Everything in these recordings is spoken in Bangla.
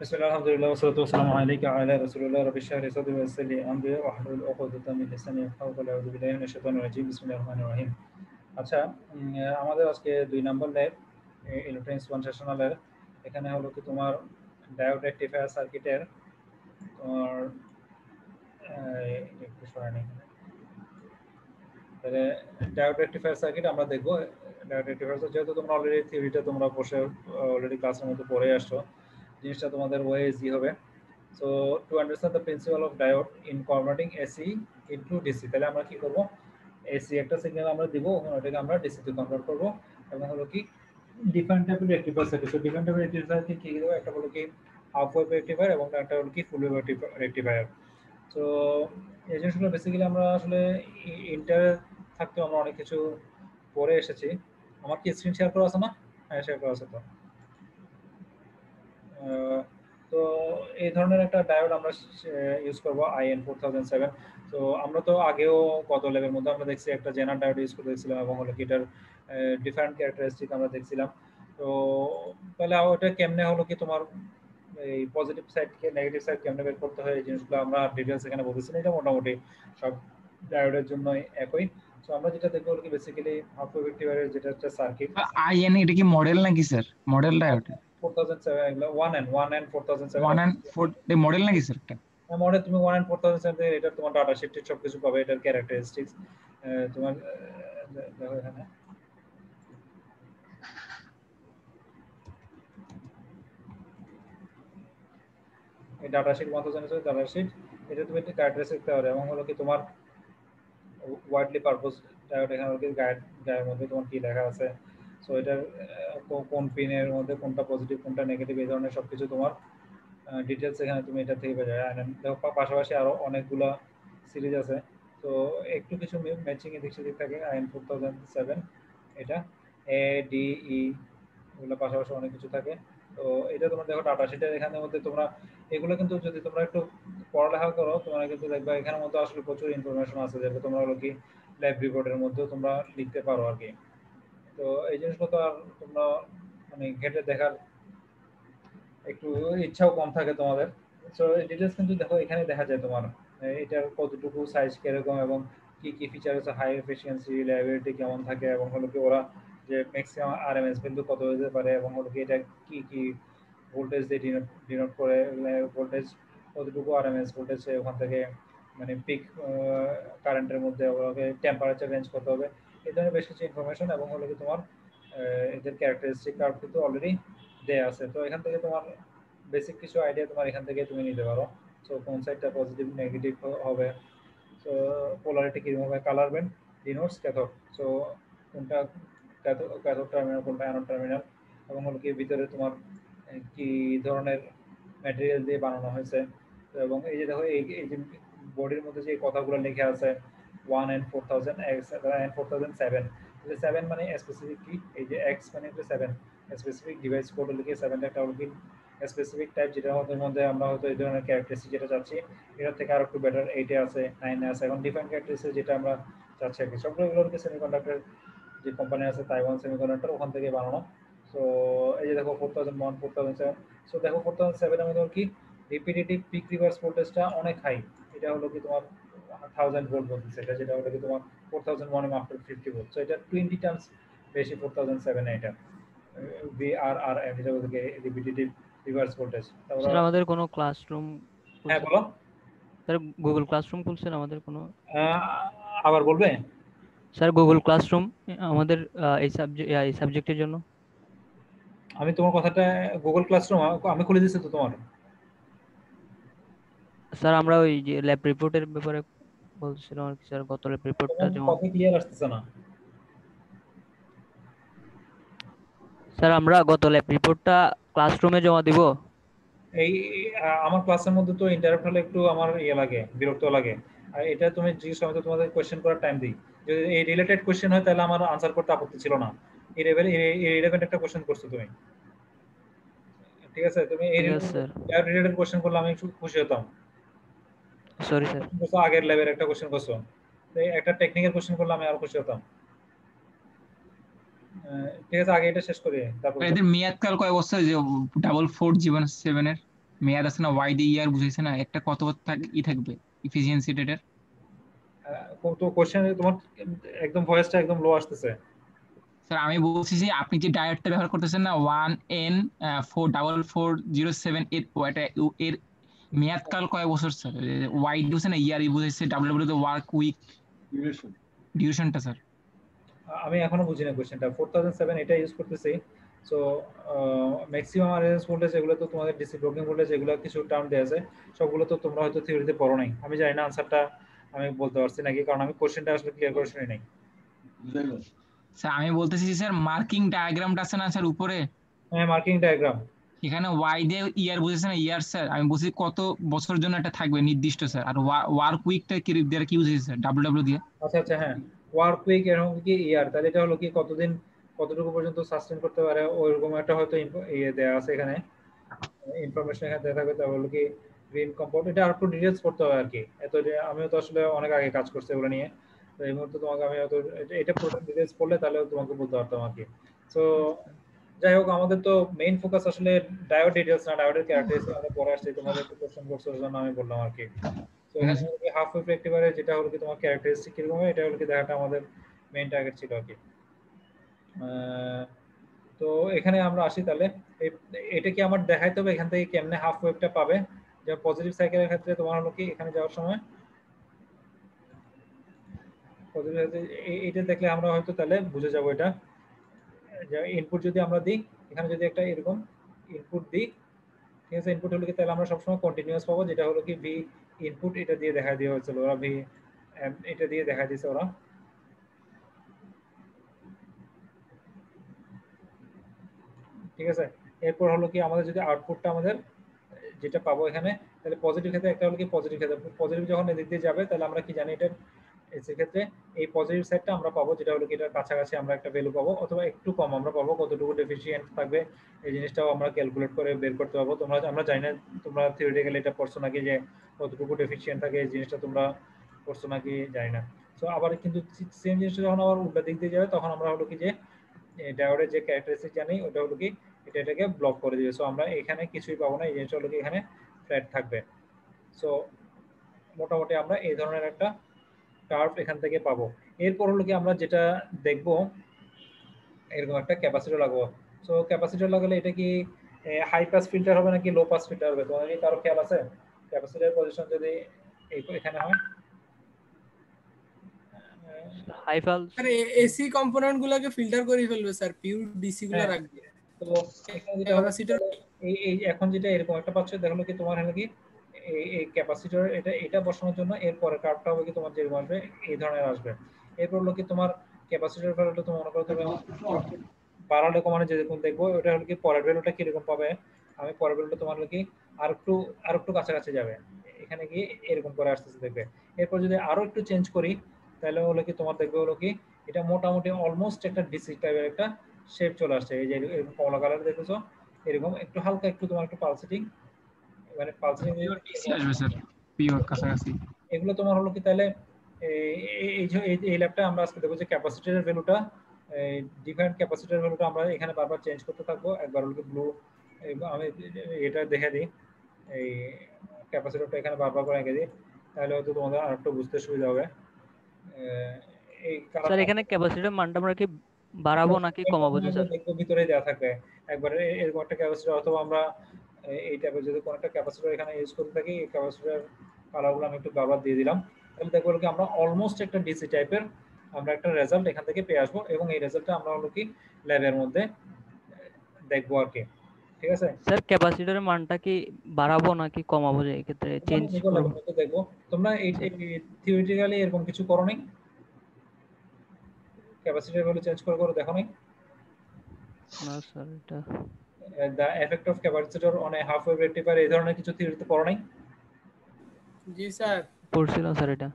বিসমিল্লাহির আলহামদুলিল্লাহ ওয়াসসালাতু ওয়াসসালামু আলাইকা আলা রাসূলিল্লাহ রাব্বি ইশরাহ লি সাদরি ওয়া ইয়াসসির লি আমরি ওয়াহলুল উকদাতাম মিন লিসানি ইয়াফকাহু কওলি আউযু বিল্লাহি মিনাশ শাইতানির রাজীম বিসমিল্লাহির রহমানির রহিম। আচ্ছা, আমাদের আজকে 2 নম্বর ল্যাব ইলেকট্রনিক্স কনসেশনালের এখানে হলো কি তোমার ডায়োড রেকটিফায়ার সার্কিটের তোমার একটু সরাই নেই। তাহলে ডায়োড রেকটিফায়ার সার্কিট আমরা দেখব। ডায়োড রেকটিফায়ার যেহেতু তোমরা অলরেডি থিওরিটা তোমরা বসে অলরেডি ক্লাসের মধ্যে পড়ে আসছো, জিনিসটা তোমাদের ওয়ে ইজি হবে। So to understand the principle of diode in converting AC into DC, তাহলে আমরা কি করব, AC একটা সিগন্যাল আমরা দিব, ওটাকে আমরা DC তে কনভার্ট করব এবং হলো কি ডিফারেন্ট টাইপের রেকটিফায়ার সার্কিট। সো ডিফারেন্ট টাইপের রেকটিফায়ার কি কি দেব, একটা হলো কি হাফ ওয়েভ রেকটিফায়ার এবং একটা হলো কি ফুল ওয়েভ রেকটিফায়ার। সো এই জিনিসগুলো বেসিক্যালি আমরা আসলে ইন্টার থাকতে আমরা অনেক কিছু পড়ে এসেছি। আমার কি স্ক্রিন শেয়ার করা আছে না? হ্যাঁ, শেয়ার করা আছে। তো এই ধরনের একটা ডায়োড আমরা ইউজ করব IN4007। তো আমরা তো আগেও কত লেভেলের মধ্যে আমরা দেখছি একটা জেনার ডায়োড ইউজ করে দেখছিলাম এবং হলো কি এটার ডিফারেন্ট ক্যারেক্টারিস্টিক আমরা দেখছিলাম। তো তাহলে ওটা কেমনে হলো কি তোমার এই পজিটিভ সাইডকে নেগেটিভ সাইড কেমনে বের করতে হয় এই জিনিসগুলো আমরা ডিটেইলস এখানে বলতেছি না, এটা মোটামুটি সব ডায়োডের জন্য একই। সো আমরা যেটা দেখবো হলো কি বেসিক্যালি হাফ ওয়েভ রেকটিফায়ারের যেটা একটা সার্কিট IN এটা কি মডেল নাকি স্যার? মডেল ডায়োড 4007 এগুলো 1N 4007 1N4 এই মডেল নাকি স্যার? এটা মডেল তুমি 1N4007 এটা তোমার ডাটা শিটে সবকিছু পাবে, এটার ক্যারেক্টারিস্টিক্স তোমার দেখো এখানে এই ডাটা শিট 1007 ডাটা শিট, এটা তুমি একটা ক্যারেক্টারিস্টিক দেখতে পারো এবং হলো কি তোমার ওয়াইডলি পারপোজ ডায়োড এখানে হলো কি গায়ের মধ্যে তোমার কি লেখা আছে। সো এটার কোন পিনের মধ্যে কোনটা পজিটিভ কোনটা নেগেটিভ এই ধরনের সবকিছু তোমার ডিটেইলস এখানে তুমি এটা থেকে পেয়ে যাবে। দেখো পাশাপাশি আরো অনেকগুলা সিরিজ আছে, তো একটু কিছু ম্যাচিং এদিক সেদিক থাকে। IN4007 এটা ADE এগুলো পাশাপাশি অনেক কিছু থাকে। তো এটা তোমরা দেখো ডাটা শিটের এখানের মধ্যে তোমরা এগুলো কিন্তু যদি তোমরা একটু পড়ালেখা করো তোমরা কিন্তু দেখবা এখানের মধ্যে আসলে প্রচুর ইনফরমেশন আছে, যেটা তোমরা হলো কি ল্যাব রিপোর্টের মধ্যেও তোমরা লিখতে পারো আর কি। তো এই জিনিসগুলো তো আর তোমরা মানে ঘেটে দেখার একটু ইচ্ছাও কম থাকে তোমাদের। সো ডিটেলস কিন্তু দেখো এখানে দেখা যায় তোমার এটার কতটুকু সাইজ কিরকম এবং কি কি ফিচার আছে, হাই এফিসিয়েন্সি রিলায়েবিলিটি কেমন থাকে এবং হলো কি ওরা যে ম্যাক্সিমাম আরএমএস ভ্যালু কত হতে পারে এবং হলো কি এটা কি কি ভোল্টেজ দিয়ে ডিনোট করে, ভোল্টেজ কতটুকু আরএমএস ভোল্টেজ ওখান থেকে মানে পিক কারেন্টের মধ্যে ওকে টেম্পারেচার রেঞ্জ করতে হবে, এই ধরনের বেশ কিছু ইনফরমেশন এবং হলো কি তোমার এদের ক্যারেক্টারিস্টিক কার্ভ কিন্তু অলরেডি দেয়া আছে। তো এখান থেকে তোমার বেসিক কিছু আইডিয়া তোমার এখান থেকে তুমি নিতে পারো। সো কোন সাইডটা পজিটিভ নেগেটিভ হবে, সো পোলারিটি কি হবে, colour band denotes cathode, so কোনটা ক্যাথোড টার্মিনাল কোনটা অ্যানোড টার্মিনাল এবং হলো কি ভিতরে তোমার কি ধরনের ম্যাটেরিয়াল দিয়ে বানানো হয়েছে। এবং এই যে দেখো এই যে বডির মধ্যে যে কথাগুলো লেখা আছে 1N4000 N4007, 7 মানে স্পেসিফিক কি, এই যে X মানে হচ্ছে 7 স্পেসিফিক ডিভাইস কোড লিখে 7টা একটা হলো কি স্পেসিফিক টাইপ, যেটার মধ্যে আমরা হয়তো এই ধরনের ক্যারেক্টারিস্টিক যেটা চাচ্ছি এটার থেকে আরো একটু বেটার 8 আছে 9 আছে, এখন ডিফারেন্ট ক্যারেক্টারিস্টিক যেটা আমরা চাচ্ছি আর কি। সবগুলো কি সেমিকন্ডাক্টর যে কোম্পানি আছে তাইওয়ান সেমিকন্ডাক্টর ওখান থেকে বানানো। সো এই যে দেখো 4001 4007, সো দেখো 4007 এর মধ্যে কি রিপিটেটিভ পিক রিভার্স ভোল্টেজটা অনেক হাই, এটা হলো কি তোমার 1000 ভোল্ট বলতেছে, এটা যেটা হলো কি তোমার 4001 এর আফটার 50 ভোল্ট, সো এটা 20 টাইমস বেশি 4007 এটা VRRM, এটা হলো কি রিপিটেটিভ রিভার্স ভোল্টেজ। তারপর স্যার আমাদের কোনো ক্লাসরুম হ্যাঁ বলো স্যার, গুগল ক্লাসরুম খুলছেন আমাদের কোনো? আবার বলবে স্যার গুগল ক্লাসরুম আমাদের এই সাবজেক্টের জন্য। আমি তোমার কথাটা গুগল ক্লাসরুম আমি খুলে দিয়েছি তো তোমার। স্যার আমরা ওই যে ল্যাব রিপোর্টের ব্যাপারে বলছিলাম আর কি স্যার, গত ল্যাব রিপোর্টটা যেমন কথা ক্লিয়ার আসতেছে না স্যার। আমরা গত ল্যাব রিপোর্টটা ক্লাসরুমে জমা দিব। এই আমার ক্লাসের মধ্যে তো ইন্টারাপ্ট হলে একটু আমার ইয়ে লাগে, বিরক্ত লাগে। আর এটা তুমি যে সময় তোমাদের কোশ্চেন করার টাইম দিই, যদি এই রিলেটেড কোশ্চেন হয় তাহলে আমার আনসার করতে আপত্তি ছিল না। এই রিলেভেন্ট একটা কোশ্চেন করছো তুমি, ঠিক আছে? তুমি এই রিলেটেড কোশ্চেন করলে আমি একটু খুশি হতাম। Sorry sir. আগের লেভেলের একটা কোশ্চেন করছো, একটা টেকনিক্যাল কোশ্চেন করলে আমি আরো খুশি হতাম। ঠিক আছে, আগে এটা শেষ করি তারপর। এদের মেয়াদকাল কয় বছর? যে 4407 এর মেয়াদ আছে না, ওয়াই দিয়ে ইয়ার বুঝাইছে না, একটা কত থাকবে ইফিসিয়েন্সি রেটের। তো কোশ্চেন তোমার একদম ভয়েসটা একদম লো আসতেছে। স্যার আমি বলছি যে আপনি যে ডায়োডটা ব্যবহার করতেছেন না 1N4440 এর এর মেয়াদকাল কয় বছর স্যার? ওয়াই দিয়েছে না ইয়ার বুঝাইছে, ডাব্লিউ তে ওয়ার্ক উইক ডিউরেশনটা স্যার। আমি এখনো বুঝি না কোশ্চেনটা। 4007 এটা ইউজ করতেছি। সো ম্যাক্সিমাম আরএসএস ভোল্টেজ এগুলো তো তোমাদের ডিসি ব্লকিং ভোল্টেজ এগুলো কিছু টার্ম দেওয়া আছে, সবগুলো তো তোমরা হয়তো থিওরিতে পড়ো নাই। আমি জানি না আনসারটা আমি বলতে পারছি নাকি, কারণ আমি কোশ্চেনটা আসলে ক্লিয়ার করে শুনি নাই। স্যার আমি বলতেছি স্যার মার্কিং ডায়াগ্রামটা আছে না স্যার উপরে, হ্যাঁ, মার্কিং ডায়াগ্রাম। এখানে ওয়াই দিয়ে ইয়ার বুঝেছে না ইয়ার স্যার, আমি বলছি কত বছরের জন্য এটা থাকবে নির্দিষ্ট স্যার। আর ওয়ার্ক উইকটা কি দিয়ে কি বুঝেছে স্যার? ডাব্লিউ দিয়ে। আচ্ছা আচ্ছা, হ্যাঁ, ওয়ার্ক উইক এরকম কি ইয়ার, তাহলে এটা হলো কি কতদিন কতটুকু পর্যন্ত সাস্টেন করতে পারে ওইরকম একটা হয়তো ইয়ে দেওয়া আছে এখানে, ইনফরমেশন এখানে দেওয়া থাকবে। তারপর হলো কি গ্রিন কম্পাউন্ড, এটা আর একটু ডিটেলস করতে হবে আর কি। এত আমিও তো আসলে অনেক আগে কাজ করছি এগুলো নিয়ে, তো এই মুহূর্তে তোমাকে আমি হয়তো এটা পুরো ডিটেলস পড়লে তাহলে তোমাকে বলতে পারতাম আর কি। সো যাই হোক, আমাদের তো মেইন ফোকাস আসলে ডায়োড ডিটেলস না, ডায়োডের ক্যারেক্টারিস্টিক আমরা পড়ে আসছি, তোমাদের একটু কোশ্চেন করছো জন্য আমি বললাম আর কি। তো এখানে হাফ ওয়েভ রেক্টিফায়ার যেটা হলো কি তোমার ক্যারেক্টারিস্টিক কিরকম হয় এটা হলো কি দেখাটা আমাদের মেইন টার্গেট ছিল আর কি। তো এখানে আমরা আসি তাহলে, এটা কি আমার দেখাইতে হবে এখান থেকে কেমনে হাফ ওয়েভটা পাবে। যেমন পজিটিভ সাইকেলের ক্ষেত্রে তোমার হলো কি এখানে যাওয়ার সময় পজিটিভ, এটা দেখলে আমরা হয়তো তাহলে বুঝে যাবো এটা। ইনপুট যদি আমরা দিই, এখানে যদি একটা এরকম ইনপুট দিই, ঠিক আছে, ইনপুট হলো কি তাহলে আমরা সবসময় কন্টিনিউয়াস পাবো, যেটা হলো কি ভি ইনপুট, এটা দিয়ে দেখা দিয়ে হয়েছিল ওরা, ভি এটা দিয়ে দেখা দিয়েছে ওরা। ঠিক আছে, এরপর হলো কি আমাদের যদি আউটপুটটা আমাদের যেটা পাবো এখানে, তাহলে পজিটিভ ক্ষেত্রে একটা হলো কি পজিটিভ ক্ষেত্রে পজিটিভ যখন এদিক দিয়ে যাবে তাহলে আমরা কি জানি এটার সেক্ষেত্রে এই পজিটিভ সাইডটা আমরা পাবো, যেটা হলো কি এটার কাছাকাছি আমরা একটা ভ্যালু পাবো, অথবা একটু কম আমরা পাবো। কতটুকু ডেফিসিয়েন্ট থাকবে এই জিনিসটাও আমরা ক্যালকুলেট করে বের করতে পারবো। আমরা জানি না তোমরা থিওরিটিক্যালি এটা পড়ছো নাকি, যে কতটুকু ডেফিসিয়েন্ট থাকে এই জিনিসটা তোমরা পড়ছো নাকি জানি না। সো আবার কিন্তু সেম জিনিসটা যখন আবার উল্টা দিক দিয়ে যাবে তখন আমরা হলো কি যে ডায়োডের যে ক্যারেক্টারিস্টিক জানি ওটা হলো কি এটাকে ব্লক করে দিবে। সো আমরা এখানে কিছুই পাবো না, এই জিনিসটা হলো কি এখানে ফ্ল্যাট থাকবে। সো মোটামুটি আমরা এই ধরনের একটা কার্ভ এখান থেকে পাবো। এরপর হলো কি আমরা যেটা দেখব, এরকম একটা ক্যাপাসিটর লাগাবো। সো ক্যাপাসিটর লাগালে এটা কি হাই পাস ফিল্টার হবে নাকি লো পাস ফিল্টার হবে, তোমার কি কারো খেয়াল আছে? ক্যাপাসিটরের পজিশন যদি এখানে হয়, high pulse sir AC component গুলোকে ফিল্টার করে ফেলবে স্যার, পিওর ডিসি গুলো হ্যাঁ, রাখবে। তো এখানে যেটা হলো ক্যাপাসিটর এই এখন যেটা এরকম একটা পাচ্ছ, দেখো কি তোমার হলো কি এই ক্যাপাসিটর এটা বসানোর জন্য এর পরে কার্ভটা হবে কি তোমার যেরকম আসবে এই ধরনের আসবে। এরপর হলো কি তোমার ক্যাপাসিটর ভ্যালুটা তুমি মনে করো তুমি বাড়ালে কমানো যেরকম দেখবো, ওটা হলো কি পরের ভ্যালুটা কিরকম পাবে। আমি পরের ভ্যালুটা তোমার হলো কি আর একটু কাছাকাছি যাবে, এখানে গিয়ে এরকম করে আসতেছে দেখবে। এরপর যদি আরো একটু চেঞ্জ করি তাহলে হলো কি তোমার দেখবে হলো কি এটা মোটামুটি অলমোস্ট একটা ডিসি টাইপের একটা শেপ চলে আসছে। এই যে এরকম কমলা কালার দেখেছো, এরকম একটু হালকা একটু তোমার একটু পালসেটিং, মানে পালসেটিং আসবে স্যার পিওর কাছাকাছি। এগুলো তোমার হলো কি তাহলে এই ল্যাবটা আমরা আজকে দেখবো যে ক্যাপাসিটরের ভ্যালুটা, ডিফারেন্ট ক্যাপাসিটরের ভ্যালুটা আমরা এখানে বারবার চেঞ্জ করতে থাকবো। একবার হলো কি ব্লু, আমি এটা দেখে দিই, এই ক্যাপাসিটরটা এখানে বারবার করে এঁকে দিই, তাহলে হয়তো তোমাদের আরেকটু বুঝতে সুবিধা হবে। এই স্যার এখানে ক্যাপাসিটর মানটা আমরা কি বাড়াবো নাকি কমাবো স্যার? দেখবো ভিতরে দেওয়া থাকবে একবারে এরকম একটা ক্যাপাসিটর, অথবা আমরা এই টাইপের যদি কোনো একটা ক্যাপাসিটর এখানে ইউজ করতে থাকি, এই ক্যাপাসিটর কালারগুলো আমি একটু বারবার দিয়ে দিলাম, তাহলে দেখবো কি আমরা অলমোস্ট একটা ডিসি টাইপের আমরা একটা রেজাল্ট এখান থেকে পেয়ে আসবো, এবং এই রেজাল্টটা আমরা হলো কি ল্যাবের মধ্যে দেখবো আর কি। ঠিক আছে স্যার ক্যাপাসিটরের মানটা কি বাড়াবো নাকি কমাবো, যে এই ক্ষেত্রে চেঞ্জ করব? দেখবো। তোমরা এই থিওরিটিক্যালি এরকম কিছু করো নাই, ক্যাপাসিটর ভ্যালু চেঞ্জ করে দেখো নাই? না স্যার, এটা the effect of capacitor on a half wave rectifier এই ধরনের কিছু থিওরিতে পড়ো নাই? জি স্যার পড়ছিলাম স্যার এটা।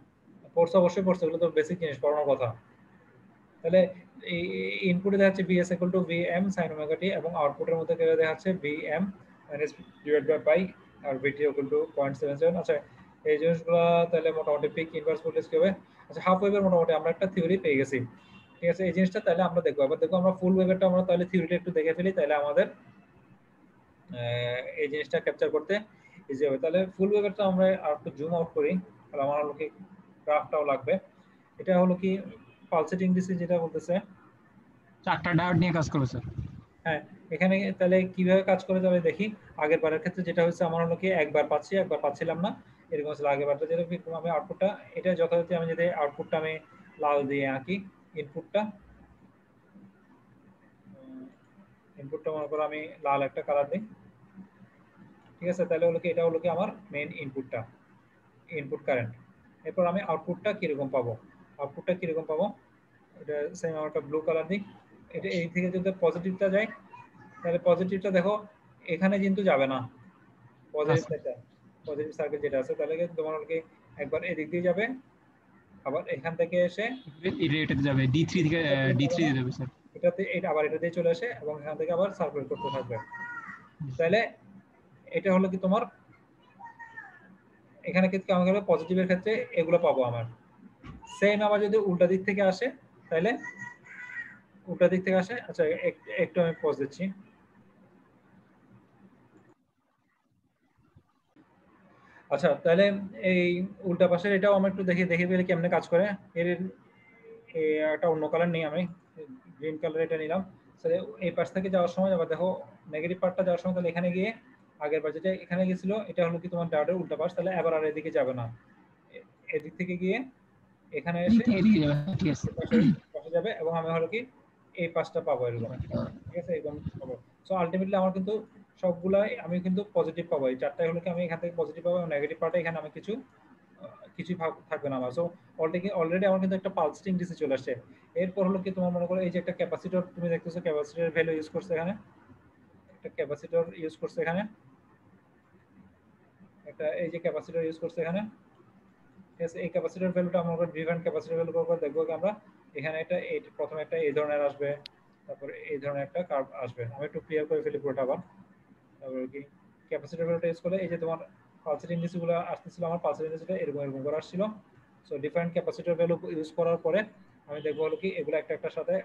পড়ছো, অবশ্যই পড়ছো, এগুলো তো বেসিক জিনিস পড়ানোর কথা। তাহলে এই ইনপুটে দেখাচ্ছে vs equal to vm sin omega t, এবং আউটপুটের মধ্যে দেখাচ্ছে vm minus divided by pi R vt equal to 0.77। আচ্ছা, এই জিনিসগুলো তাহলে মোটামুটি পিক ইনভার্স ভোল্টেজ কি হবে। আচ্ছা, হাফ ওয়েভের মোটামুটি আমরা একটা থিওরি পেয়ে গেছি। ঠিক আছে, এই জিনিসটা তাহলে আমরা দেখবো। এবার দেখবো আমরা ফুল ওয়েভেরটা আমরা তাহলে থিওরিটা একটু দেখে ফেলি, তাহলে আমাদের এই জিনিসটা ক্যাপচার করতে ইজি হবে। তাহলে ফুল ওয়েভটা আমরা আর একটু জুম আউট করি, তাহলে আমার হলো কি গ্রাফটাও লাগবে। এটা হলো কি পালসেটিং ডিসি যেটা বলতেছে, 4টা ডায়োড নিয়ে কাজ করবে স্যার। হ্যাঁ এখানে তাহলে কিভাবে কাজ করে যাবে দেখি। আগের বারের ক্ষেত্রে যেটা হচ্ছে আমার হলো কি একবার পাচ্ছি একবার পাচ্ছিলাম না, এরকম ছিল আগের বারটা। যেটা আমি আউটপুটটা এটা যথারীতি আমি যদি আউটপুটটা আমি লাল দিয়ে আঁকি, ইনপুটটা মনে করো আমি লাল একটা কালার দিই, ঠিক আছে। তাহলে হলো কি এটা হলো কি আমার মেইন ইনপুটটা, ইনপুট কারেন্ট। এরপর আমি আউটপুটটা কিরকম পাবো, এটা সেম আমার একটা ব্লু কালার দিই। এটা এই থেকে যদি পজিটিভটা যায়, তাহলে পজিটিভটা দেখো এখানে কিন্তু যাবে না, পজিটিভ সার্কিট যেটা আছে, তাহলে তোমার হলো কি একবার এদিক দিয়ে যাবে, আবার এখান থেকে এসে এটাতে যাবে D3 থেকে D3 দিয়ে যাবে স্যার। এটাতে এটা আবার এটা দিয়ে চলে আসে এবং এখান থেকে আবার সার্কুলেট করতে থাকবে। তাহলে এটা হলো কি তোমার এখানে কিন্তু আমাকে পজিটিভের ক্ষেত্রে এগুলো পাবো আমার। সেম আবার যদি উল্টা দিক থেকে আসে, তাহলে উল্টা দিক থেকে আসে, আচ্ছা একটু আমি পজ দিচ্ছি। আচ্ছা তাহলে এই উল্টা পাশের এটাও আমি একটু দেখে পেলে কেমনে কাজ করে। এর একটা অন্য কালার নেই, আমি গ্রিন কালার এটা নিলাম। তাহলে এই পাশ থেকে যাওয়ার সময় আবার দেখো নেগেটিভ পার্টটা যাওয়ার সময়, তাহলে এখানে গিয়ে আগের বার যেটা এখানে গেছিল এটা হলো কি তোমার ডায়োডের উল্টা পাশ, তাহলে এবার আর এদিকে যাবে না, এদিক থেকে গিয়ে এখানে এসে এদিকে যাবে, ঠিক আছে। পাশে যাবে এবং আমি হলো কি এই পাশটা পাবো এরকম, ঠিক আছে এরকম পাবো। সো আলটিমেটলি আমার কিন্তু সবগুলাই আমি কিন্তু পজিটিভ পাবো, এই চারটাই হলো কি আমি এখান থেকে পজিটিভ পাবো, এবং নেগেটিভ পার্টে এখানে আমি কিছুই থাকবে না আমার। সো অলরেডি আমার কিন্তু একটা পালসিং ডিসি চলে আসছে। এরপর হলো কি তোমার মনে করো এই যে একটা ক্যাপাসিটর তুমি দেখতেছো, ক্যাপাসিটরের ভ্যালু ইউজ করছে এখানে, একটা ক্যাপাসিটর ইউজ করছে এখানে, একটা এই যে ক্যাপাসিটর ইউজ করছে এখানে, ঠিক আছে। এই ক্যাপাসিটর ভ্যালুটা আমরা ডিফারেন্ট ক্যাপাসিটর ভ্যালু করে দেখবো কি আমরা এখানে এটা প্রথমে একটা এই ধরনের আসবে, তারপর এই ধরনের একটা কার্ভ আসবে। আমি একটু ক্লিয়ার করে ফেলি পুরোটা আবার। তারপর কি ক্যাপাসিটর ভ্যালুটা ইউজ করলে এই যে তোমার পালসের ইন্ডিসগুলো আসতেছিল, আমার পালসের ইন্ডিসটা এরকম করে আসছিল। So different capacitor value use করার পরে আমি দেখবো হলো কি এগুলো একটা সাথে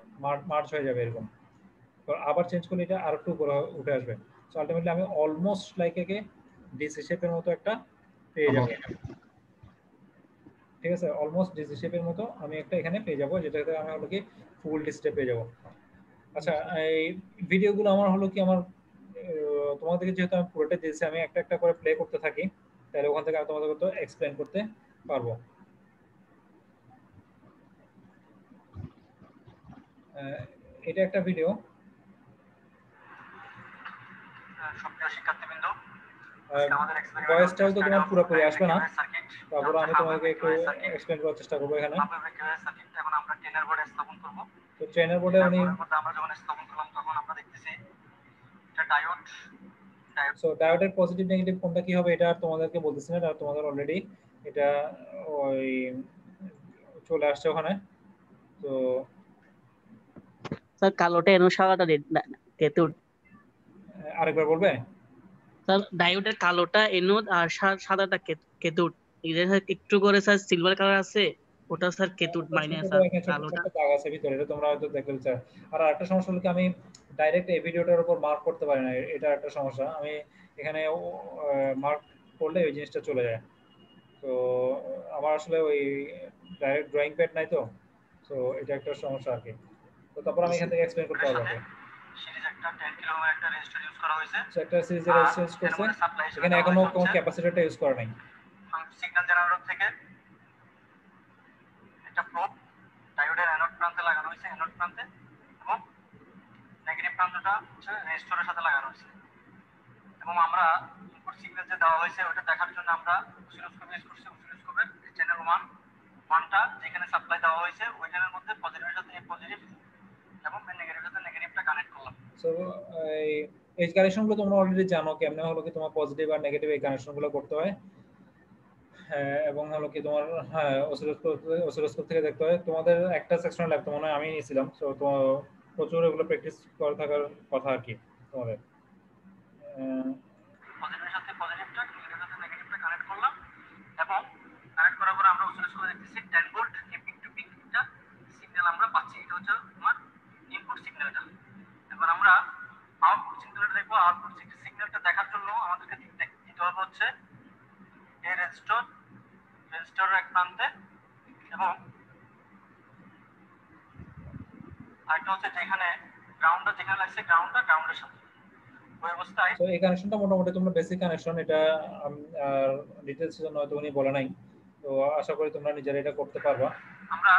মার্জ হয়ে যাবে এরকম। আবার চেঞ্জ করলে এটা আর একটু উপরে উঠে আসবে। সো আলটিমেটলি আমি অলমোস্ট লাইক একে ডিসি শেপের মতো একটা পেয়ে যাব, ঠিক আছে। অলমোস্ট ডিসি শেপের মতো আমি একটা এখানে পেয়ে যাব, যেটাতে আমি হলো কি ফুল ডিসপ্লে পেয়ে যাব। আচ্ছা এই ভিডিওগুলো আমার হলো কি আমার তোমাদেরকে যেহেতু আমি পুরোটা দিয়েছি, আমি একটা একটা করে প্লে করতে থাকি, তাহলে ওখান থেকে আমি তোমাদেরকে তো এক্সপ্লেন করতে পারবো। এটা একটা ভিডিও। সুপ্রিয় শিক্ষার্থীবৃন্দ, ভয়েসটাও তো তোমার পুরোপুরি আসবে না, তারপর আমি তোমাকে একটু এক্সপ্লেন করার চেষ্টা করবো এখানে। এখন আমরা ট্রেনার বোর্ডে স্থাপন করব। তো ট্রেনার বোর্ডে উনি আমরা যখন স্থাপন করলাম তখন আমরা দেখতেছি এটা ডায়োড। সো ডায়োডের পজিটিভ নেগেটিভ কোনটা কি হবে এটা তোমাদেরকে বলতেছি না, এটা তোমাদের অলরেডি এটা ওই চলে আসছে ওখানে। তো স্যার কালোটা এনো সাদাটা কেতুড, আরেকবার বলবে? স্যার ডায়োডের কালোটা এনোড আর সাদাটা কেতুড। এদের একটু করে স্যার সিলভার কালার আছে, ওটা স্যার কেতুড মাইনাস আর কালোটা দাগ আছে ভিতরে, এটা তোমরা হয়তো দেখতে চাও। আর আরেকটা সমস্যা হলো কি আমি ডাইরেক্ট এই ভিডিওটার উপর মার্ক করতে পারি না, এটা একটা সমস্যা। আমি এখানে মার্ক করলে ওই জিনিসটা চলে যায়। তো আমার আসলে ওই ডাইরেক্ট ড্রয়িং প্যাড নাই তো, সো এটা একটা সমস্যা আর কি। তো তারপর আমি এখান থেকে এক্সপ্লেইন করতে পারবো। সিরিজ একটা 10 কিলো ওহমের একটা রেজিস্টর ইউজ করা হয়েছে, সো একটা সিরিজের রেজিস্টর ইউজ করছে, এখানে এখনো কোনো ক্যাপাসিটরটা ইউজ করা নাই। সিগন্যাল জেনারেটর থেকে একটা প্রোব ডায়োডের অ্যানোড প্রান্তে লাগানো হয়েছে, অ্যানোড প্রান্তে, এবং নেগেটিভ প্রান্তটা হচ্ছে রেজিস্টরের সাথে লাগানো হয়েছে। এবং আমরা ইনপুট সিগন্যাল যে দেওয়া হয়েছে ওটা দেখার জন্য আমরা অসিলোস্কোপ ইউজ করছি। অসিলোস্কোপের চ্যানেল 1 মানটা যেখানে সাপ্লাই দেওয়া হয়েছে ওইখানের মধ্যে পজিটিভের সাথে পজিটিভ এবং নেগেটিভের সাথে নেগেটিভটা কানেক্ট করলাম। সো এই কানেকশনগুলো তোমরা অলরেডি জানো কেমনে হলো কি তোমার পজিটিভ আর নেগেটিভ এই কানেকশনগুলো করতে হয়। হ্যাঁ, এবং হলো কি তোমার হ্যাঁ অসিলোস্কোপ থেকে দেখতে হয়। তোমাদের একটা সেকশন ল্যাব তো মনে হয় আমি নিয়েছিলাম, সো তো প্রচুর এগুলো প্র্যাকটিস করে থাকার কথা আর কি তোমাদের। পজিটিভের সাথে পজিটিভটা, নেগেটিভের সাথে নেগেটিভটা কানেক্ট করলাম, এবং কানেক্ট করার পর আমরা অসিলোস্কোপে দেখতেছি 10 ভোল্ট পিক টু পিক একটা সিগন্যাল আমরা পাচ্ছি। এটা হচ্ছে তোমার ইনপুট সিগন্যালটা। এবার আমরা আউটপুট সিগন্যালটা দেখবো। আউটপুট সিগন্যালটা হচ্ছে এই রেজিস্টরের এক প্রান্তে এবং আরেকটা হচ্ছে যেখানে যেখানে লাগছে গ্রাউন্ডের সাথে ওই অবস্থায়। তো এই কানেকশনটা মোটামুটি তোমরা বেসিক কানেকশন, এটা ডিটেইলস জন্য হয়তো উনি বলে নাই, তো আশা করি তোমরা নিজেরা এটা করতে পারবা। আমরা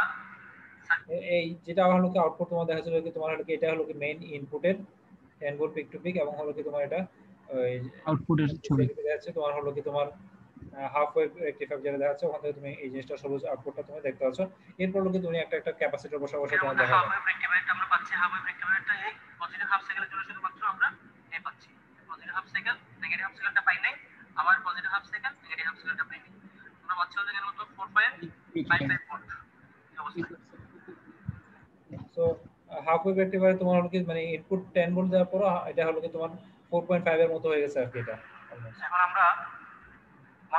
এই যেটা হলো কি আউটপুট তোমার দেখা যাচ্ছে কি তোমার হলো কি এটা হলো কি মেইন ইনপুটের 10 ভোল্ট পিক টু পিক, এবং হলো কি তোমার এটা ওই আউটপুটের ছবি দেখা যাচ্ছে তোমার হলো কি তোমার হাফ ওয়েভ রেকটিফায়ার যেটা দেখা যাচ্ছে ওখান থেকে তুমি এই জিনিসটা সবুজ আউটপুটটা তুমি দেখতে পাচ্ছ। এরপর হলো কি তুমি একটা ক্যাপাসিটর বসা তোমার দেখা হাফ ওয়েভ রেকটিফায়ারটা আমরা পাচ্ছি, হাফ ওয়েভ রেকটিফায়ারটা এই পজিটিভ হাফ সাইকেলের জন্য শুধুমাত্র আমরা এই পাচ্ছি positive half cycle, negative half সাইকেলটা পাই নাই, আবার positive half cycle, negative half সাইকেলটা পাই নাই। আমরা পাচ্ছি হলো এখানে মতো 4.55 ভোল্ট এই অবস্থায়। সো হাফ ওয়েভ রেকটিফায়ার তোমার হলো কি মানে ইনপুট 10 ভোল্ট দেওয়ার পর এটা হলো কি তোমার 4.5 এর মতো হয়ে গেছে আর কি এটা। এখন আমরা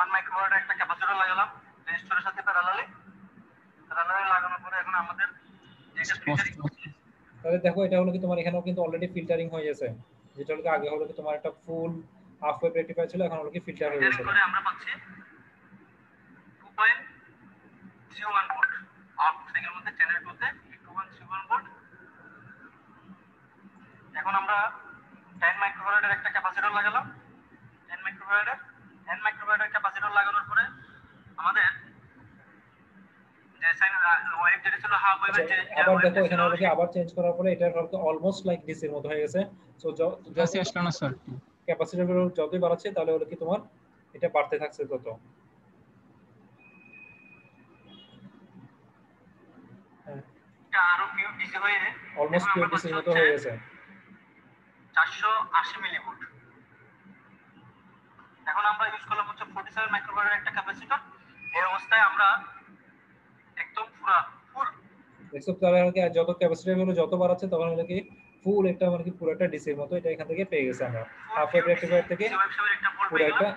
1 মাইক্রোফ্যারাডের একটা ক্যাপাসিটর লাগালাম রেজিস্টরের সাথে প্যারালালি লাগানোর পরে এখন আমাদের যেটা ফিল্টারিং তাহলে দেখো এটা হলো কি তোমার এখানেও কিন্তু অলরেডি ফিল্টারিং হয়ে গেছে, যেটা হলো কি আগে হলো কি তোমার একটা ফুল হাফ ওয়েভ রেকটিফায়ার ছিল, এখন হলো কি ফিল্টার হয়ে গেছে। করে আমরা পাচ্ছি 2.01 ভোল্ট আউটপুট সাইকেলের মধ্যে চ্যানেল 2 তে 2.01 ভোল্ট। এখন আমরা 10 মাইক্রোফ্যারাডের একটা ক্যাপাসিটর লাগালাম, 10 মাইক্রোফ্যারাডের ক্যাপাসিটর লাগানোর পরে আমাদের যে সাইন ওয়েভ যেটা ছিল হাফ ওয়েভের যে আবার দেখো এখানে হলো কি আবার চেঞ্জ করার পরে এটা হলো অলমোস্ট লাইক ডিসির মতো হয়ে গেছে। সো যত আসলো স্যার ক্যাপাসিটর যতই বাড়াচ্ছে তাহলে হলো কি তোমার এটা বাড়তে থাকছে তত। এটা আরো পিওর ডিসি হয়ে অলমোস্ট পিওর ডিসির মতো হয়ে গেছে 480 মিলিভোল্ট। এখন আমরা ইউজ করলাম হচ্ছে 47 মাইক্রোফ্যারাডের একটা ক্যাপাসিটর। এই অবস্থায় আমরা একদম ফুল দেখছো তাহলে হলো কি যত ক্যাপাসিটর গুলো যত বাড়াচ্ছে তখন হলো কি ফুল একটা মানে কি পুরো একটা ডিসির মতো এটা এখান থেকে পেয়ে গেছে আমরা হাফ ওয়েভ রেকটিফায়ার থেকে পুরো একটা।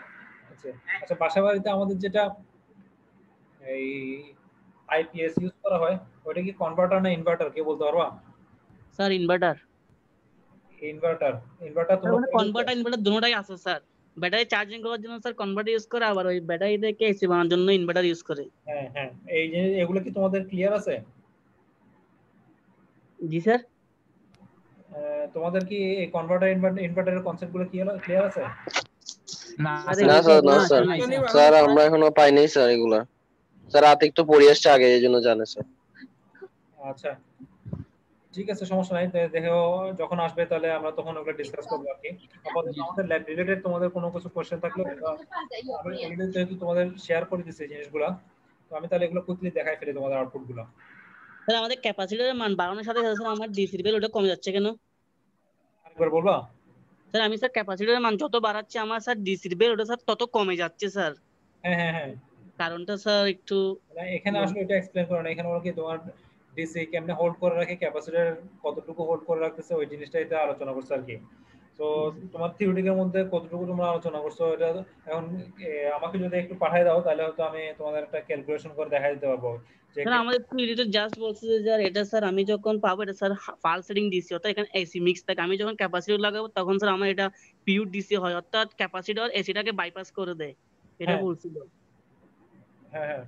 আচ্ছা বাসা বাড়িতে আমাদের যেটা এই আইপিএস ইউজ করা হয় ওটা কি কনভার্টার না ইনভার্টার কে বলতে পারবা? স্যার ইনভার্টার তোমরা ইনভার্টার দুটোটাই আছে স্যার। ব্যাটারি চার্জিং করার জন্য স্যার কনভার্টার ইউজ করে, আবার ওই ব্যাটারি থেকে এসি বানানোর জন্য ইনভার্টার ইউজ করে। হ্যাঁ হ্যাঁ এই যে এগুলো কি তোমাদের ক্লিয়ার আছে? জি স্যার। তোমাদের কি এই কনভার্টার ইনভার্টারের কনসেপ্টগুলো ক্লিয়ার আছে? না স্যার আমরা এখনো পাই নাই স্যার এগুলা। স্যার আতিক তো পড়ে আসছে আগে এইজন্য জানে স্যার। আচ্ছা ঠিক আছে সমস্যা নাই, দেখো যখন আসবে তাহলে আমরা তখন ওগুলো ডিসকাস করব আর কি। আপাতত আমাদের ল্যাব রিলেটেড তোমাদের কোনো কিছু কোশ্চেন থাকলে আমি যেহেতু তোমাদের শেয়ার করে দিয়েছি এই জিনিসগুলো, তো আমি তাহলে এগুলো কুইকলি দেখাই ফেলি তোমাদের আউটপুটগুলো। স্যার আমাদের ক্যাপাসিটরের মান বাড়ানোর সাথে সাথে স্যার আমার ডিসি বিল ওটা কমে যাচ্ছে কেন? আরেকবার বলবা? স্যার আমি স্যার ক্যাপাসিটরের মান যত বাড়াচ্ছি আমার স্যার ডিসি বিল ওটা স্যার তত কমে যাচ্ছে স্যার। হ্যাঁ কারণটা স্যার একটু এখানে আসলে এটা এক্সপ্লেইন করো না, এখানে হলো কি তোমার ডিসি কেমনে হোল্ড করে রাখে, ক্যাপাসিটর কতটুকু হোল্ড করে রাখতেছে ওই জিনিসটা এটা আলোচনা করছে আর কি। তো তোমার থিওরিটিকের মধ্যে কতটুকু তোমরা আলোচনা করছো এটা এখন আমাকে যদি একটু পাঠিয়ে দাও তাহলে হয়তো আমি তোমাদের একটা ক্যালকুলেশন করে দেখাই দিতে পারবো। স্যার আমাদের থিওরিটা জাস্ট বলছে যে স্যার এটা স্যার আমি যখন পাবো এটা স্যার ফাল সেটিং ডিসি অর্থাৎ এখানে এসি মিক্স থাকে, আমি যখন ক্যাপাসিটর লাগাবো তখন স্যার আমার এটা পিওর ডিসি হয় অর্থাৎ ক্যাপাসিটর এসিটাকে বাইপাস করে দেয়, এটা বলছিল। হ্যাঁ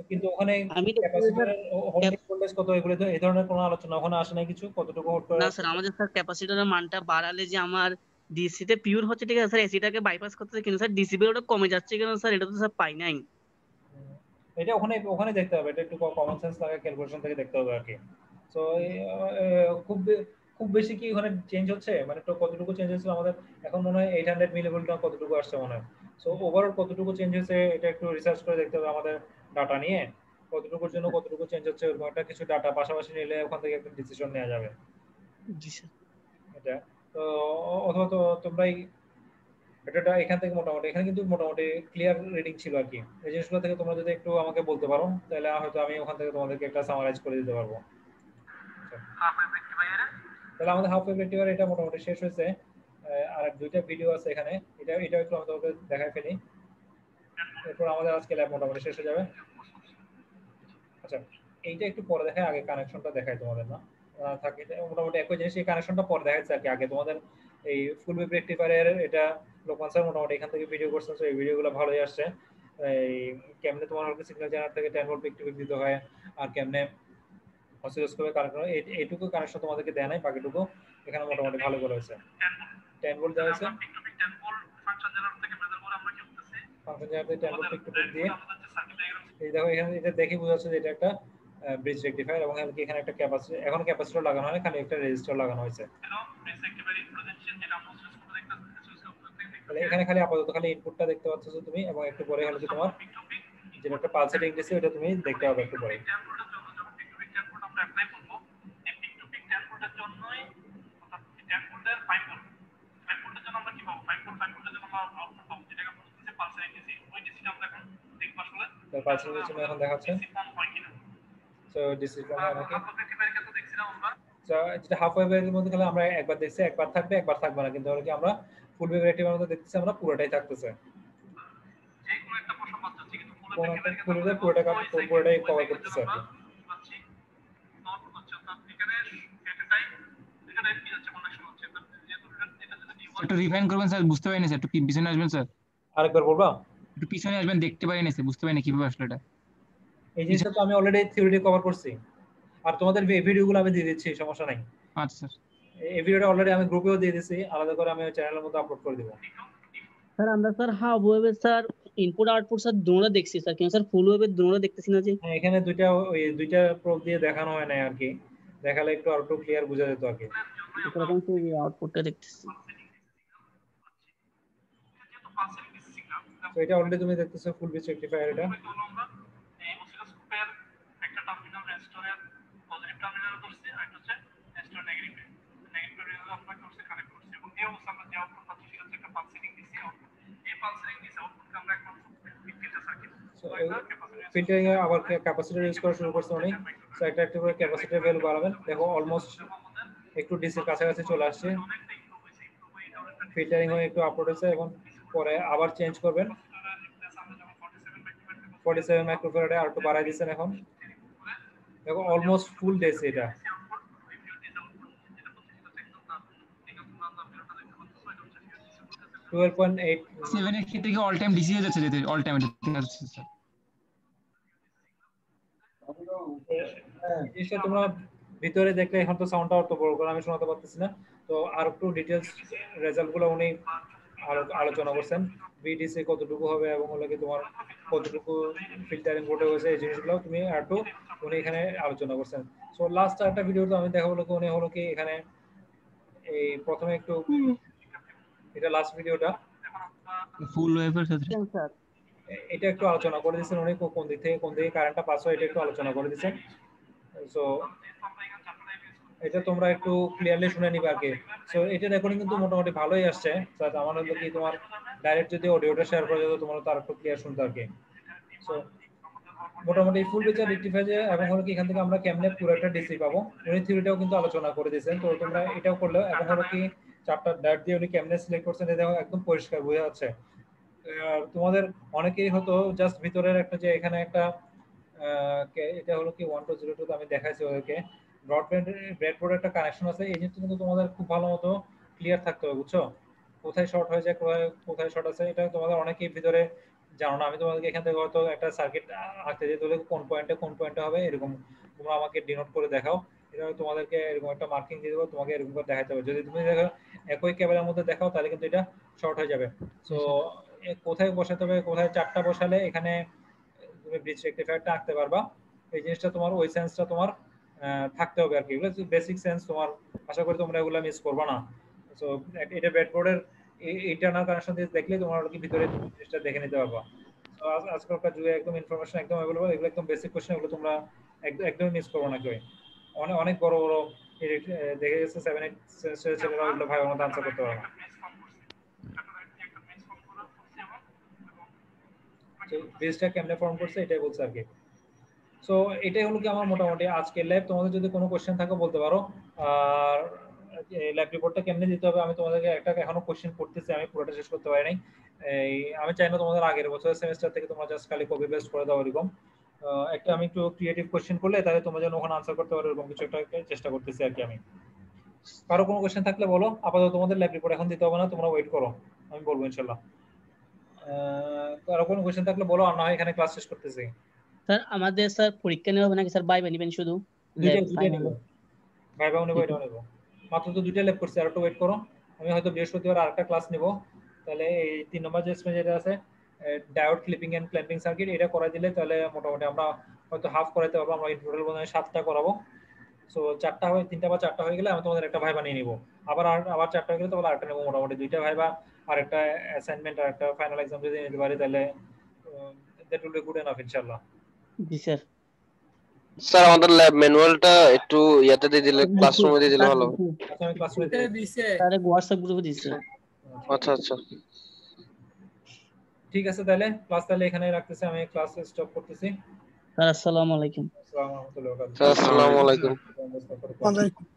কিন্তু ওখানে আমি ক্যাপাসিটরের হোল্ডিং ভোল্টেজ কত এগুলো তো এই ধরনের কোনো আলোচনা ওখানে আসে না কিছু কতটুকু হোল্ড করে না স্যার আমাদের স্যার ক্যাপাসিটরের মানটা বাড়ালে যে আমার ডিসি তে পিওর হচ্ছে ঠিক আছে স্যার, এসিটাকে বাইপাস করতেছে কিন্তু স্যার ডিসি বিল ওটা কমে যাচ্ছে কেন স্যার এটা তো স্যার পাই নাই। এটা ওখানে দেখতে হবে, এটা একটু কমন সেন্স লাগে ক্যালকুলেশন থেকে দেখতে হবে আর কি। সো খুব বেশি কি ওখানে চেঞ্জ হচ্ছে মানে তো কতটুকু চেঞ্জ হচ্ছে আমাদের এখন মনে হয় 800 মিলিভোল্ট না কতটুকু আসছে মনে হয়। সো ওভারঅল কতটুকু চেঞ্জ হচ্ছে এটা একটু রিসার্চ করে দেখতে হবে আমাদের ডাটা নিয়ে, কতটুকুর জন্য কতটুকু চেঞ্জ হচ্ছে ওরকম একটা কিছু ডাটা পাশাপাশি নিলে ওখান থেকে একটা ডিসিশন নেওয়া যাবে। জি স্যার। এটা তো অথবা তো তোমরাই এটা এখান থেকে মোটামুটি এখানে কিন্তু মোটামুটি ক্লিয়ার রিডিং ছিল আর কি। এই জিনিসগুলো থেকে তোমরা যদি একটু আমাকে বলতে পারো তাহলে হয়তো আমি ওখান থেকে তোমাদেরকে একটা সামারাইজ করে দিতে পারবো। তাহলে আমাদের হাফ ওয়েভ রেকটিফায়ার এটা মোটামুটি শেষ হয়েছে। আর দুইটা ভিডিও আছে এখানে, এটা একটু আমি তোমাকে দেখাই ফেলি, এরপর আমাদের আজকে ল্যাব মোটামুটি শেষ হয়ে যাবে। আচ্ছা এইটা একটু পরে দেখাই, আগে কানেকশনটা দেখাই তোমাদের না থাকে মোটামুটি একই জিনিস, এই কানেকশনটা পরে দেখাচ্ছে আর কি। আগে তোমাদের এই ফুল ওয়েভ রেকটিফায়ারের এটা লোকমান স্যার মোটামুটি এখান থেকে ভিডিও করছেন, তো এই ভিডিওগুলো ভালোই আসছে। এই কেমনে তোমার হচ্ছে সিগন্যাল জেনারেটর থেকে 10 ভোল্ট পিক টু পিক দিতে হয়, আর কেমনে অসিলোস্কোপে কানেক্ট হয়, এইটুকু কানেকশন তোমাদেরকে দেয় নাই, বাকিটুকু এখানে মোটামুটি ভালো করে হয়েছে। 10 ভোল্ট দেওয়া হয়েছে, peak to peak 10 volt function generator থেকে মেজার করে আমরা কি করতেছি function generator 10 volt peak to peak দিয়ে আমাদের যে সার্কিট ডায়াগ্রাম এই দেখো এখানে এটা দেখে বোঝা যাচ্ছে যে এটা একটা ব্রিজ রেকটিফায়ার, এবং এখানে একটা ক্যাপাসিটর, এখন ক্যাপাসিটর লাগানো হয়, খালি একটা রেজিস্টার লাগানো হয়েছে। ছিল ব্রিজ রেকটিফায়ার ইনফ্লুয়েন্সিয়াল যেটা আমরা অসিলোস্কোপে দেখতেছি, তাহলে এখানে খালি আপাতত খালি ইনপুটটা দেখতে পাচ্ছ তুমি, এবং একটু পরে হলো কি তোমার যেটা একটা পালস সেটিং দিছে ওটা তুমি দেখতে পাবে একটু পরে। আমরা অ্যাপ্লাই করব এই পিক টু পিক 10 ভোল্টের জন্যই, অর্থাৎ 10 ভোল্টের 5 ভোল্ট 5 ভোল্টের জন্য আমরা কি পাবো, 5 ভোল্টের জন্য আমরা আউটপুট পাবো, যেটাকে আমরা বলতেছি পালসার ডিসি। ওই ডিসিটা আমরা এখন দেখব আসলে তো পালসার ডিসি এখন দেখাচ্ছে, অন হয় কিনা। সো ডিসি কোন হয় নাকি, আমরা রেকটিফায়ার ক্ষেত্রে দেখছিলাম আমরা সো যেটা হাফ ওয়েভের মধ্যে খালি আমরা একবার দেখছি, একবার থাকবে একবার থাকবে না, কিন্তু হলো কি আমরা ফুল ওয়েভ রেকটিফায়ার মধ্যে দেখতেছি আমরা পুরোটাই থাকতেছে, যে কোনো একটা প্রশ্ন পাচ্ছি, কিন্তু কোন একটা পুরোটাই কভার করতেছে আর কি। পাচ্ছি নট হচ্ছে, অর্থাৎ এখানে এট এ টাইম এটা কি হচ্ছে কানেকশন হচ্ছে, যেহেতু এটা যদি D1 একটু রিফাইন করবেন স্যার, বুঝতে পারিনি স্যার, একটু কি পিছনে আসবেন স্যার, আরেকবার বলবা, একটু পিছনে আসবেন, দেখতে পারিনি স্যার, বুঝতে পারিনি কিভাবে আসলে এটা। এই জিনিসটা তো আমি অলরেডি থিওরি কভার করছি, আর তোমাদের ভিডিওগুলো আমি দিয়ে দিচ্ছি, সমস্যা নাই। আচ্ছা স্যার, এই ভিডিওটা অলরেডি আমি গ্রুপেও দিয়ে দিয়েছি, আলাদা করে আমি চ্যানেলের মধ্যে আপলোড করে দিব। স্যার আমরা স্যার হাফ ওয়েবে স্যার ইনপুট আউটপুট স্যার দুটোটা দেখছি স্যার, কিন্তু স্যার ফুল ওয়েবে দুটোটা দেখতেছি না যে। হ্যাঁ, এখানে দুইটা প্রোব দিয়ে দেখানো হয় না আর কি, দেখালে একটু আরো ক্লিয়ার বোঝা যেত আর কি। এরকম তো আউটপুটটা দেখতেছি। যেহেতু পালসার ডিসি সিগন্যাল তো এটা অলরেডি তুমি দেখতেছো ফুল ব্রিজ রেকটিফায়ার, এটা আমরা এই অসিলোস্কোপের একটা টার্মিনাল রেজিস্টরের পজিটিভ টার্মিনাল করছি, আর একটা হচ্ছে রেজিস্টর নেগেটিভ রেজিস্টর আমরা করছি কানেক্ট করছি, এবং এই অবস্থা আমরা যে আউটপুট পাচ্ছি সেটা হচ্ছে একটা পালসিং ডিসি আউটপুট। এই পালসিং ডিসি আউটপুটকে আমরা এখন ফিল্টার সার্কিট ফিল্টারিং এ আবার ক্যাপাসিটর ইউজ করা শুরু করছে উনি, সো একটা একটা করে ক্যাপাসিটর ভ্যালু বাড়াবেন। দেখো অলমোস্ট একটু ডিসির কাছাকাছি চলে আসছে, ফিল্টারিং হয়ে একটু আপলোড হয়েছে, এবং পরে আবার চেঞ্জ করবেন 47 মাইক্রোফ্যারাডে আর একটু বাড়াই দিয়েছেন। এখন দেখো অলমোস্ট ফুল ডিসি, এটা 12.8 7 এর ক্ষেত্রে কি অল টাইম ডিসি হয়ে যাচ্ছে, যেতে অল টাইম দেখা যাচ্ছে স্যার। জিনিসটা তোমরা ভিতরে দেখলে এখন তো সাউন্ডটা অত বড় করে আমি শোনাতে পারতেছি না, তো আর একটু ডিটেইলস রেজাল্টগুলো উনি আলোচনা করছেন, বিডিসি কতটুকু হবে এবং হলো কি তোমার কতটুকু ফিল্টারিং বোর্ডে হয়েছে, এই জিনিসগুলো তুমি আর একটু উনি এখানে আলোচনা করছেন। সো লাস্ট একটা ভিডিওতে আমি দেখাবো কি উনি হলো কি এখানে এই প্রথমে একটু, এটা লাস্ট ভিডিওটা ফুল ওয়েভের ক্ষেত্রে স্যার এটা একটু আলোচনা করে দিয়েছেন উনি, কোন দিক থেকে কারেন্টটা পাস হয় এটা একটু আলোচনা করে দিয়েছেন। সো এটা তোমরা একটু ক্লিয়ারলি শুনে নিবে আর কি। সো এটা রেকর্ডিং কিন্তু মোটামুটি ভালোই আসছে, স্যার আমার হলো কি তোমার ডাইরেক্ট যদি অডিওটা শেয়ার করে যেত তোমার তো আর একটু ক্লিয়ার শুনতে আর কি। সো মোটামুটি ফুল পিকচার রেকটিফায়ার এবং হলো কি এখান থেকে আমরা কেমনে পুরো একটা ডিসি পাবো উনি থিওরিটাও কিন্তু আলোচনা করে দিয়েছেন, তো তোমরা এটাও করলে এবং হলো কি চারটা ডাট দিয়ে উনি কেমনে সিলেক্ট করছেন এটা একদম পরিষ্কার বোঝা যাচ্ছে। তোমাদের অনেকেই হয়তো জাস্ট ভিতরের একটা যে এখানে একটা এটা হলো কি 1202 আমি দেখাইছি ওদেরকে ব্রেডবোর্ড একটা কানেকশন আছে, এই জিনিসটা কিন্তু তোমাদের খুব ভালো মতো ক্লিয়ার থাকতে হবে, বুঝছো কোথায় শর্ট হয়ে যায় কোথায় শর্ট আছে, এটা তোমাদের অনেকেই ভিতরে জানো না। আমি তোমাদেরকে এখান থেকে হয়তো একটা সার্কিট আঁকতে দিই, তাহলে কোন পয়েন্টে হবে এরকম তোমরা আমাকে ডিনোট করে দেখাও, এটা তোমাদেরকে এরকম একটা মার্কিং দিয়ে দেবো, তোমাকে এরকম করে দেখাতে হবে। যদি তুমি দেখো একই ক্যামেরার মধ্যে দেখাও তাহলে কিন্তু এটা শর্ট হয়ে যাবে। সো কোথায় বসাতে হবে, কোথায় চারটা বসালে এখানে তুমি ব্রিজ রেকটিফায়ারটা আঁকতে পারবা, এই জিনিসটা তোমার ওই সেন্সটা তোমার থাকতে হবে আর কি। এগুলো বেসিক সেন্স তোমার, আশা করি তোমরা এগুলো মিস করবা না। সো এটা ব্রেডবোর্ডের ইন্টারনাল কানেকশন দিয়ে দেখলে তোমার কি ভিতরে জিনিসটা দেখে নিতে পারবা। তো আজকালকার যুগে একদম ইনফরমেশন একদম अवेलेबल, এগুলো একদম বেসিক কোশ্চেন, এগুলো তোমরা একদম মিস করবে না কেউ। অনেক বড় বড় দেখে গেছে 7-8 ছেলেরা এগুলো ভাই ওনাদের আনসার করতে পারে না। বেসটা কেমনে ফর্ম করছে এটাই বলছে আর কি। সো এটাই হলো কি আমার মোটামুটি আজকের লাইভ। তোমাদের যদি কোনো কোশ্চেন থাকে বলতে পারো। আর ল্যাব রিপোর্টটা কেমনে দিতে হবে আমি তোমাদেরকে একটা এখনো কোশ্চেন করতেছি, আমি পুরোটা শেষ করতে পারি নাই। আমি চাই না তোমাদের আগের বছরের সেমিস্টার থেকে তোমরা জাস্ট খালি কপি পেস্ট করে দাও এরকম। একটা আমি একটু ক্রিয়েটিভ কোশ্চেন করলে তাহলে তোমরা যেন ওখানে আনসার করতে পারো এরকম কিছু একটা চেষ্টা করতেছি আর কি আমি। কারো কোনো কোশ্চেন থাকলে বলো, আপাতত তোমাদের ল্যাব রিপোর্ট এখন দিতে হবে না, তোমরা ওয়েট করো, আমি বলবো ইনশাআল্লাহ। কারো কোনো কোশ্চেন থাকলে বলো, আর না হয় এখানে ক্লাস শেষ করতেছি। স্যার আমাদের স্যার পরীক্ষা নেওয়া হবে নাকি স্যার বাইবা নেবেন শুধু? দুইটাই ফাইনাল নেব, ভাইবাও নেব, এটাও নেব। মাত্র তো দুইটা ল্যাব করছি, আর একটু ওয়েট করো। আমি হয়তো বৃহস্পতিবার আরেকটা ক্লাস নেব। তাহলে এই 3 নম্বর যে যেটা আছে diode clipping and clamping circuit, এটা করাই দিলে তাহলে মোটামুটি আমরা হয়তো হাফ করাইতে পারবো। আমরা টোটাল বোধহয় 7টা করাবো। সো 4টা হয়, 3টা বা 4টা হয়ে গেলে আমি তোমাদের একটা ভাইবা নিয়ে নিব। আবার 4টা হয়ে গেলে তাহলে আরেকটা নেব। মোটামুটি 2টা ভাইবা আর একটা অ্যাসাইনমেন্ট আর একটা ফাইনাল এক্সাম যদি নিতে পারি তাহলে that will be good enough ইনশাআল্লাহ। জি স্যার। স্যার আমাদের ল্যাব ম্যানুয়ালটা একটু ইয়াতে দিয়ে দিলে, ক্লাসরুমে দিয়ে দিলে ভালো। আচ্ছা আমি ক্লাসরুমে দিয়ে দিছে স্যার হোয়াটসঅ্যাপ গ্রুপে দিছে। আচ্ছা আচ্ছা ঠিক আছে, তাহলে ক্লাস তাহলে এখানেই রাখতেছি, আমি ক্লাস স্টপ করতেছি। স্যার আসসালামু আলাইকুম। আসসালামু আলাইকুম। স্যার আসসালামু আলাইকুম। ওয়া আলাইকুম আসসালাম।